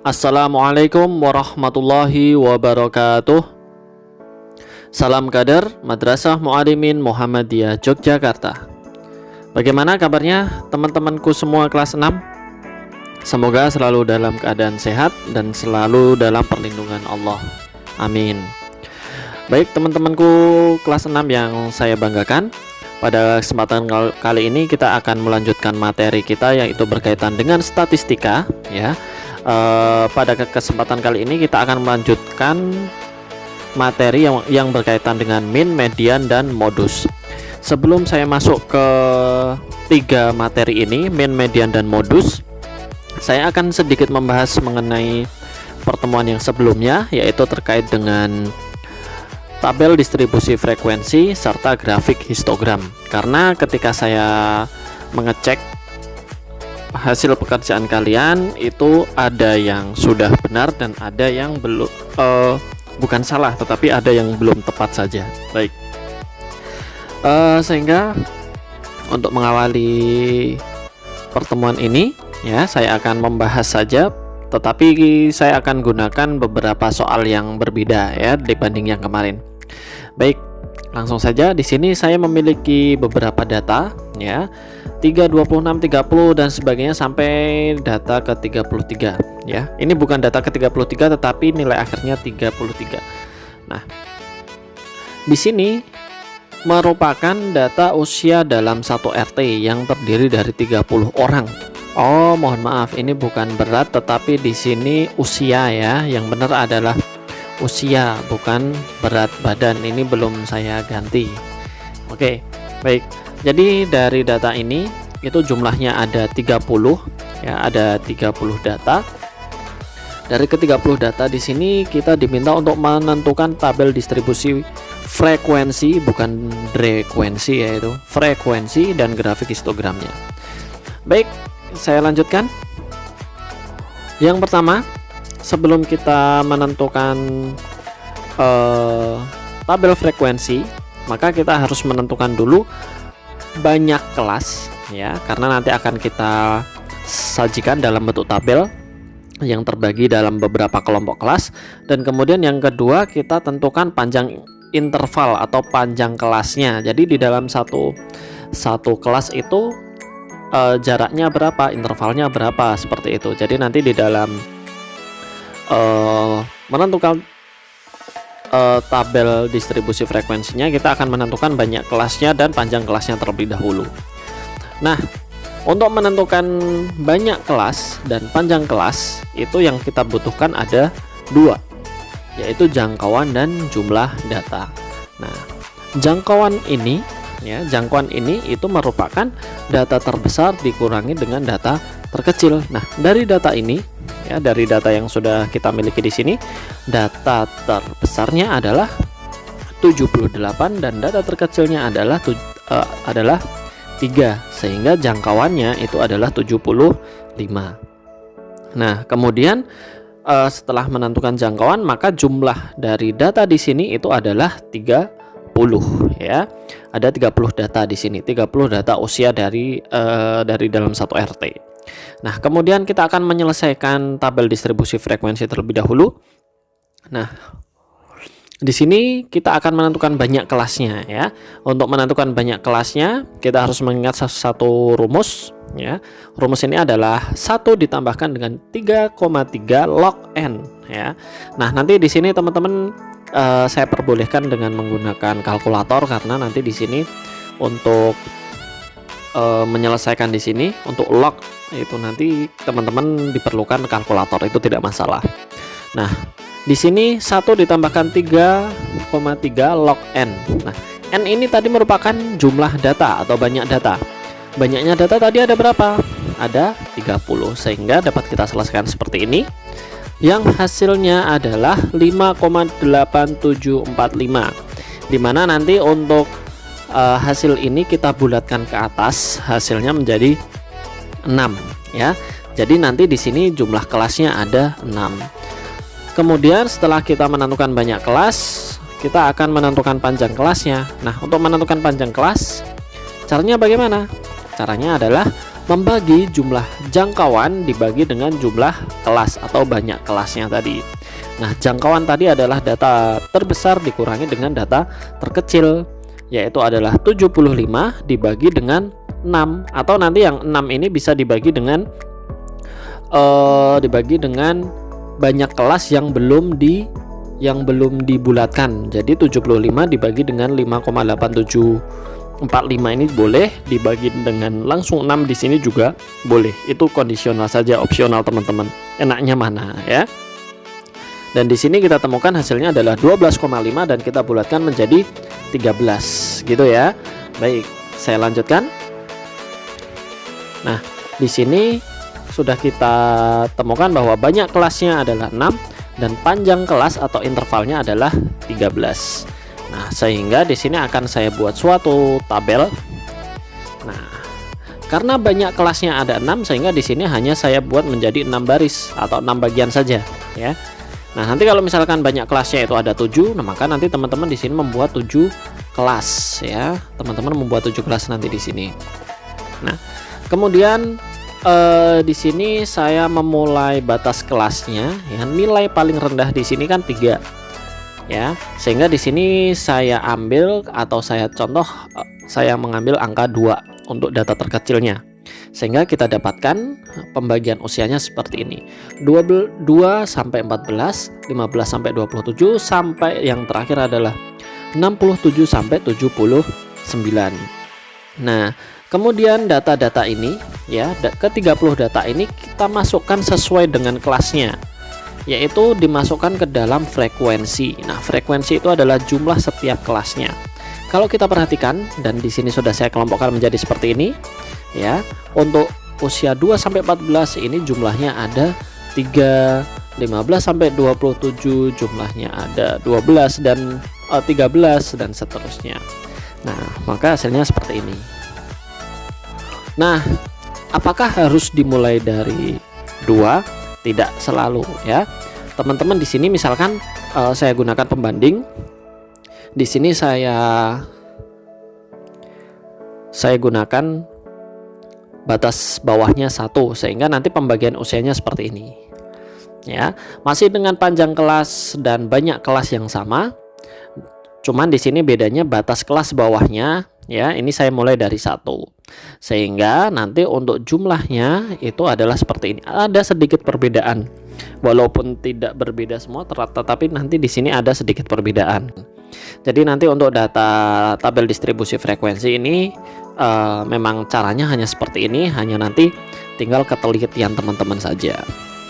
Assalamualaikum warahmatullahi wabarakatuh. Salam kader Madrasah Muallimin Muhammadiyah Yogyakarta. Bagaimana kabarnya teman-temanku semua kelas 6? Semoga selalu dalam keadaan sehat dan selalu dalam perlindungan Allah. Amin. Baik teman-temanku kelas 6 yang saya banggakan, pada kesempatan kali ini kita akan melanjutkan materi kita, yaitu berkaitan dengan statistika ya. Pada kesempatan kali ini kita akan melanjutkan materi yang berkaitan dengan min, median, dan modus. Sebelum saya masuk ke 3 materi ini, min, median, dan modus, saya akan sedikit membahas mengenai pertemuan yang sebelumnya, yaitu terkait dengan tabel distribusi frekuensi serta grafik histogram. Karena ketika saya mengecek hasil pekerjaan kalian, itu ada yang sudah benar dan ada yang belum, bukan salah, tetapi ada yang belum tepat saja. Baik, sehingga untuk mengawali pertemuan ini ya, saya akan membahas saja, tetapi saya akan gunakan beberapa soal yang berbeda ya dibanding yang kemarin. Baik, langsung saja. Di sini saya memiliki beberapa data ya, 3, 26, 30 dan sebagainya sampai data ke 33 ya. Ini bukan data ke 33 tetapi nilai akhirnya 33. Nah, di sini merupakan data usia dalam satu RT yang terdiri dari 30 orang. Oh, mohon maaf, ini bukan berat tetapi di sini usia ya. Yang benar adalah usia, bukan berat badan. Ini belum saya ganti. Oke, baik. Jadi dari data ini itu jumlahnya ada 30 ya, ada 30 data. Dari ke-30 data di sini kita diminta untuk menentukan tabel distribusi frekuensi, bukan frekuensi, yaitu frekuensi dan grafik histogramnya. Baik, saya lanjutkan. Yang pertama, sebelum kita menentukan tabel frekuensi, maka kita harus menentukan dulu banyak kelas ya, karena nanti akan kita sajikan dalam bentuk tabel yang terbagi dalam beberapa kelompok kelas. Dan kemudian yang kedua, kita tentukan panjang interval atau panjang kelasnya. Jadi di dalam satu kelas itu jaraknya berapa, intervalnya berapa, seperti itu. Jadi nanti di dalam menentukan tabel distribusi frekuensinya, kita akan menentukan banyak kelasnya dan panjang kelasnya terlebih dahulu. Nah, untuk menentukan banyak kelas dan panjang kelas itu yang kita butuhkan ada 2, yaitu jangkauan dan jumlah data. Nah, jangkauan ini itu merupakan data terbesar dikurangi dengan data terkecil. Nah, dari data ini ya, dari data yang sudah kita miliki di sini, data terbesarnya adalah 78 dan data terkecilnya adalah 3, sehingga jangkauannya itu adalah 75. Nah, kemudian setelah menentukan jangkauan, maka jumlah dari data di sini itu adalah 30 ya. Ada 30 data di sini, 30 data usia dari dalam satu RT. Nah, kemudian kita akan menyelesaikan tabel distribusi frekuensi terlebih dahulu. Nah, di sini kita akan menentukan banyak kelasnya ya. Untuk menentukan banyak kelasnya, kita harus mengingat satu rumus ya. Rumus ini adalah 1 ditambahkan dengan 3,3 log n ya. Nah, nanti di sini teman-teman saya perbolehkan dengan menggunakan kalkulator, karena nanti di sini untuk menyelesaikan di sini untuk log itu nanti teman-teman diperlukan kalkulator, itu tidak masalah. Nah, di sini 1 ditambahkan 3,3 log n. Nah, n ini tadi merupakan jumlah data atau banyak data. Banyaknya data tadi ada berapa? Ada 30, sehingga dapat kita selesaikan seperti ini. Yang hasilnya adalah 5,8745, dimana nanti untuk hasil ini kita bulatkan ke atas, hasilnya menjadi 6 ya. Jadi nanti di sini jumlah kelasnya ada 6. Kemudian setelah kita menentukan banyak kelas, kita akan menentukan panjang kelasnya. Nah, untuk menentukan panjang kelas, caranya bagaimana? Caranya adalah membagi jumlah jangkauan dibagi dengan jumlah kelas atau banyak kelasnya tadi. Nah, jangkauan tadi adalah data terbesar dikurangi dengan data terkecil, yaitu adalah 75 dibagi dengan 6, atau nanti yang 6 ini bisa dibagi dengan banyak kelas yang belum dibulatkan. Jadi 75 dibagi dengan 5,8745 ini boleh, dibagi dengan langsung 6 di sini juga boleh. Itu kondisional saja, opsional teman-teman. Enaknya mana ya? Dan di sini kita temukan hasilnya adalah 12,5 dan kita bulatkan menjadi 13 gitu ya. Baik, saya lanjutkan. Nah, di sini sudah kita temukan bahwa banyak kelasnya adalah 6 dan panjang kelas atau intervalnya adalah 13. Nah, sehingga di sini akan saya buat suatu tabel. Nah, karena banyak kelasnya ada 6, sehingga di sini hanya saya buat menjadi 6 baris atau 6 bagian saja ya. Nah, nanti kalau misalkan banyak kelasnya itu ada 7, nah maka nanti teman-teman di sini membuat 7 kelas ya. Teman-teman membuat 7 kelas nanti di sini. Nah, kemudian di sini saya memulai batas kelasnya ya, nilai paling rendah di sini kan 3 ya, sehingga di sini saya ambil atau saya contoh saya mengambil angka 2 untuk data terkecilnya, sehingga kita dapatkan pembagian usianya seperti ini: 2 sampai 14, 15 sampai 27, sampai yang terakhir adalah 67 sampai 79. Nah, kemudian data-data ini ya, ke 30 data ini kita masukkan sesuai dengan kelasnya, yaitu dimasukkan ke dalam frekuensi. Nah, frekuensi itu adalah jumlah setiap kelasnya. Kalau kita perhatikan, dan di sini sudah saya kelompokkan menjadi seperti ini ya. Untuk usia 2 sampai 14 ini jumlahnya ada 3, 15 sampai 27 jumlahnya ada 12 dan 13 dan seterusnya. Nah, maka hasilnya seperti ini. Nah, apakah harus dimulai dari 2? Tidak selalu ya. Teman-teman di sini misalkan saya gunakan pembanding. Di sini saya gunakan batas bawahnya 1, sehingga nanti pembagian usianya seperti ini. Ya, masih dengan panjang kelas dan banyak kelas yang sama. Cuman di sini bedanya batas kelas bawahnya ya, ini saya mulai dari 1. Sehingga nanti untuk jumlahnya itu adalah seperti ini. Ada sedikit perbedaan. Walaupun tidak berbeda semua, tetapi nanti di sini ada sedikit perbedaan. Jadi nanti untuk data tabel distribusi frekuensi ini memang caranya hanya seperti ini, hanya nanti tinggal ketelitian teman-teman saja.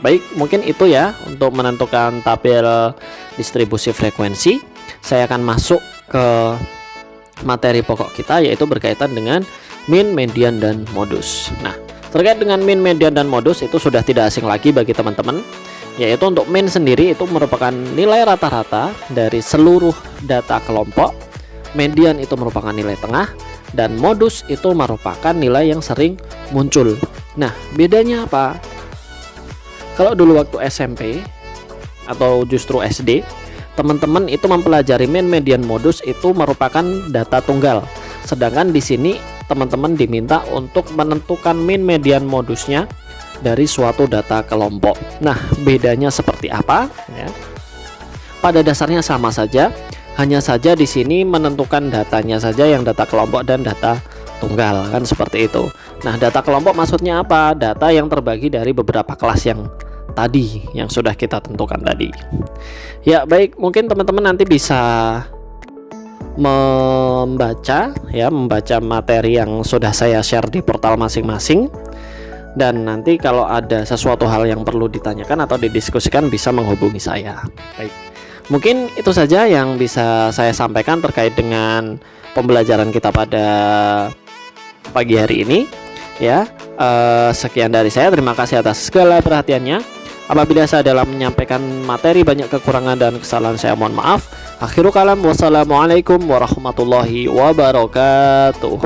Baik, mungkin itu ya untuk menentukan tabel distribusi frekuensi. Saya akan masuk ke materi pokok kita, yaitu berkaitan dengan min, median, dan modus. Nah, terkait dengan min, median, dan modus itu sudah tidak asing lagi bagi teman-teman, yaitu untuk min sendiri itu merupakan nilai rata-rata dari seluruh data kelompok, median itu merupakan nilai tengah, dan modus itu merupakan nilai yang sering muncul. Nah, bedanya apa? Kalau dulu waktu SMP atau justru SD, teman-teman itu mempelajari min, median, modus itu merupakan data tunggal. Sedangkan di sini teman-teman diminta untuk menentukan min, median, modusnya dari suatu data kelompok. Nah, bedanya seperti apa ya? Pada dasarnya sama saja, hanya saja di sini menentukan datanya saja yang data kelompok dan data tunggal, kan seperti itu. Nah, data kelompok maksudnya apa? Data yang terbagi dari beberapa kelas yang tadi yang sudah kita tentukan tadi. Ya, baik, mungkin teman-teman nanti bisa membaca materi yang sudah saya share di portal masing-masing, dan nanti kalau ada sesuatu hal yang perlu ditanyakan atau didiskusikan bisa menghubungi saya. Baik, mungkin itu saja yang bisa saya sampaikan terkait dengan pembelajaran kita pada pagi hari ini ya. Sekian dari saya, terima kasih atas segala perhatiannya. Apabila saya dalam menyampaikan materi banyak kekurangan dan kesalahan, saya mohon maaf. Akhirul kalam, wassalamualaikum warahmatullahi wabarakatuh.